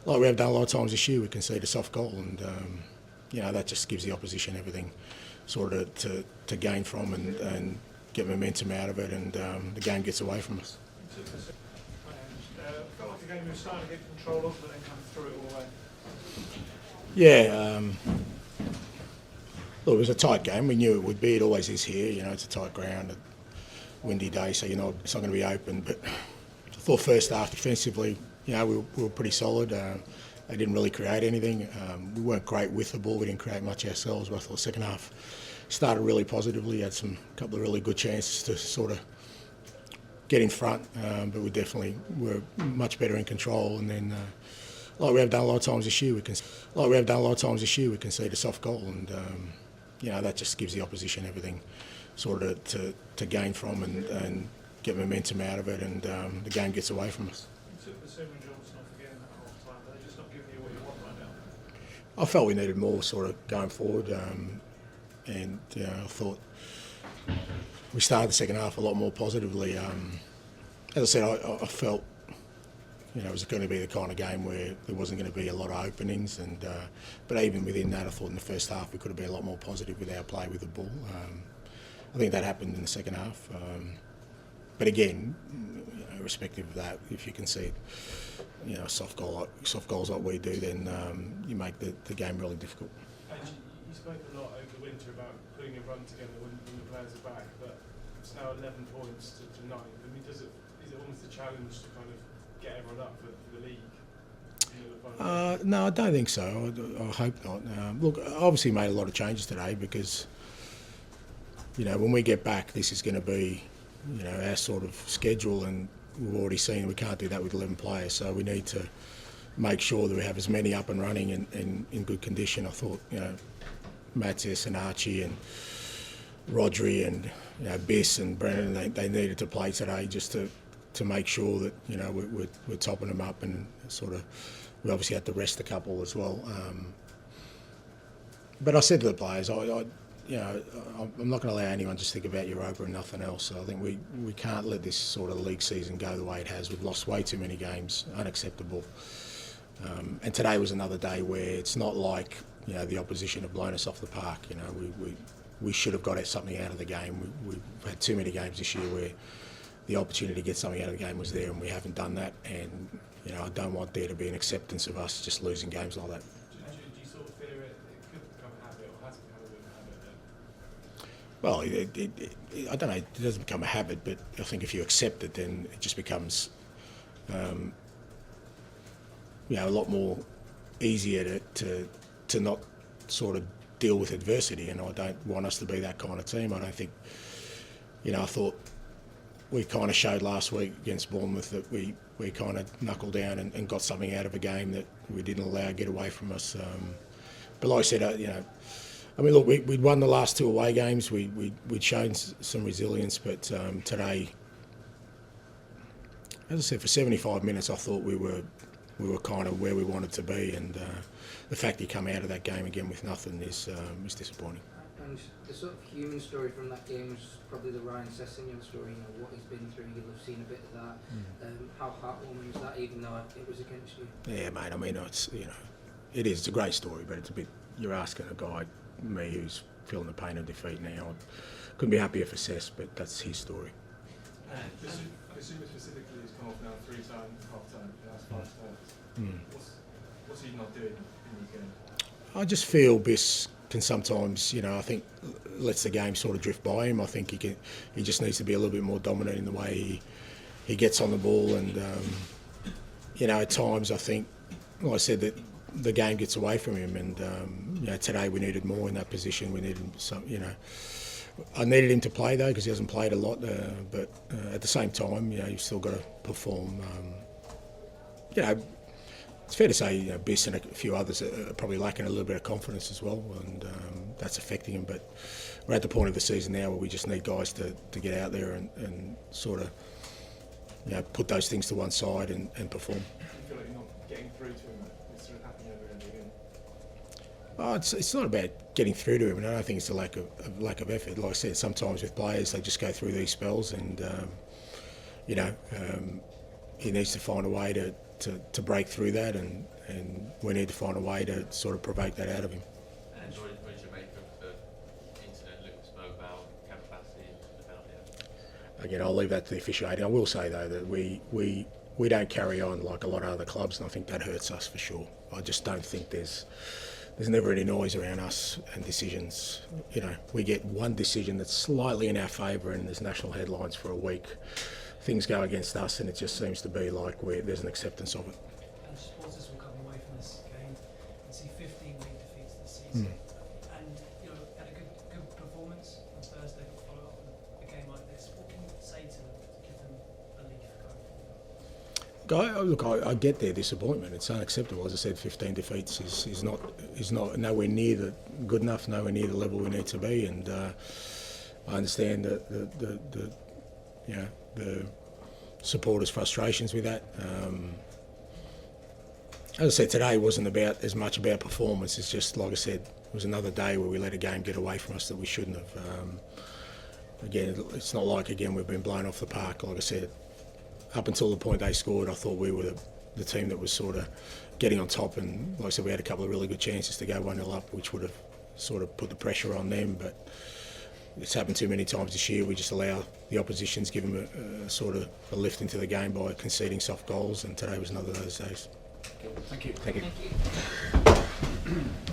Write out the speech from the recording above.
like we have done a lot of times this year, we concede a soft goal, and that just gives the opposition everything sort of to gain from and get momentum out of it, and the game gets away from us. Felt like a game you were starting to get control of, but then kind of threw it all away. Yeah. Look, it was a tight game. We knew it would be. It always is here. It's a tight ground, a windy day, so it's not going to be open. But I thought first half defensively, we were pretty solid. They didn't really create anything. We weren't great with the ball. We didn't create much ourselves. But I thought the second half started really positively. Had a couple of really good chances to sort of get in front, but we definitely were much better in control. And then, like we have done a lot of times this year, we concede a soft goal, and that just gives the opposition everything sort of to gain from and get momentum out of it, and the game gets away from us. You took the Simon Johnson off again at half time, but they're just not giving you what you want right now. I felt we needed more sort of going forward, and I thought we started the second half a lot more positively. As I said, I felt it was going to be the kind of game where there wasn't going to be a lot of openings, but even within that, I thought in the first half we could have been a lot more positive with our play with the ball. I think that happened in the second half. But again, irrespective of that, if you concede, soft goals like we do, then you make the game really difficult. And you spoke a lot over the winter about putting a run together when the players are back, but it's now 11 points to 9. I mean, is it almost a challenge to kind of get everyone up for the league? No, I don't think so. I hope not. Look, I obviously made a lot of changes today because, when we get back, this is going to be, our sort of schedule, and we've already seen we can't do that with 11 players. So we need to make sure that we have as many up and running and in good condition. I thought, Matis and Archie and Rodri and Biss and Brennan, they needed to play today just to make sure that we're topping them up, and sort of we obviously had to rest a couple as well. But I said to the players, I'm not going to allow anyone just think about Europa and nothing else. So I think we can't let this sort of league season go the way it has. We've lost way too many games, unacceptable. And today was another day where it's not like the opposition have blown us off the park. We should have got something out of the game. We've had too many games this year where the opportunity to get something out of the game was there, and we haven't done that. And I don't want there to be an acceptance of us just losing games like that. Do you sort of fear it could become a habit, or has become a bit of a habit then? Well, I don't know. It doesn't become a habit, but I think if you accept it, then it just becomes a lot more easier to not sort of deal with adversity. And I don't want us to be that kind of team. I don't think. I thought we kind of showed last week against Bournemouth that we kind of knuckled down and got something out of a game that we didn't allow get away from us. But like I said, look, we'd won the last 2 away games. We'd shown some resilience, but today, as I said, for 75 minutes, I thought we were kind of where we wanted to be, and the fact you come out of that game again with nothing is disappointing. And the sort of human story from that game was probably the Ryan Sessegnon story. What he's been through, you'll have seen a bit of that. How heartwarming was that, even though it was against you? Yeah, mate. I mean, it's a great story, but it's a bit. You're asking a guy, me, who's feeling the pain of defeat now. I couldn't be happier for Sess, but that's his story. Basuma specifically has come off now 3 times, half time, last 5 times. What's he not doing in these games? I just feel Biss can sometimes, I think, lets the game sort of drift by him. I think he just needs to be a little bit more dominant in the way he gets on the ball, and at times I think, like I said, that the game gets away from him, and today we needed more in that position. We needed some, I needed him to play though, because he hasn't played a lot, but at the same time, you've still got to perform. It's fair to say, Biss and a few others are probably lacking a little bit of confidence as well, and that's affecting them. But we're at the point of the season now where we just need guys to get out there and sort of, put those things to one side and perform. Do you feel like you're not getting through to him? It's sort of happening over and over again. Oh, it's not about getting through to him, and I don't think it's a lack of effort. Like I said, sometimes with players they just go through these spells, and he needs to find a way to to break through that, and we need to find a way to sort of provoke that out of him. And what did you make of the incident Luke spoke about, capacity and the penalty? Again, I'll leave that to the officiating. I will say though that we don't carry on like a lot of other clubs, and I think that hurts us for sure. I just don't think there's never any noise around us and decisions. You know, we get one decision that's slightly in our favour and there's national headlines for a week. Things go against us and it just seems to be like there's an acceptance of it. And supporters will come away from this game and see 15 league defeats this season. And had a good performance on Thursday, but follow up with a game like this. What can you say to them to give them belief going forward? Look, I get their disappointment. It's unacceptable. As I said, 15 defeats is not nowhere near good enough, nowhere near the level we need to be. And I understand the supporters' frustrations with that. As I said, today wasn't as much about performance. It's just, like I said, it was another day where we let a game get away from us that we shouldn't have. Again, it's not like we've been blown off the park. Like I said, up until the point they scored, I thought we were the team that was sort of getting on top, and like I said, we had a couple of really good chances to go 1-0 up, which would have sort of put the pressure on them, but it's happened too many times this year. We just allow the oppositions, give them a sort of a lift into the game by conceding soft goals, and today was another of those days. Thank you. Thank you. Thank you.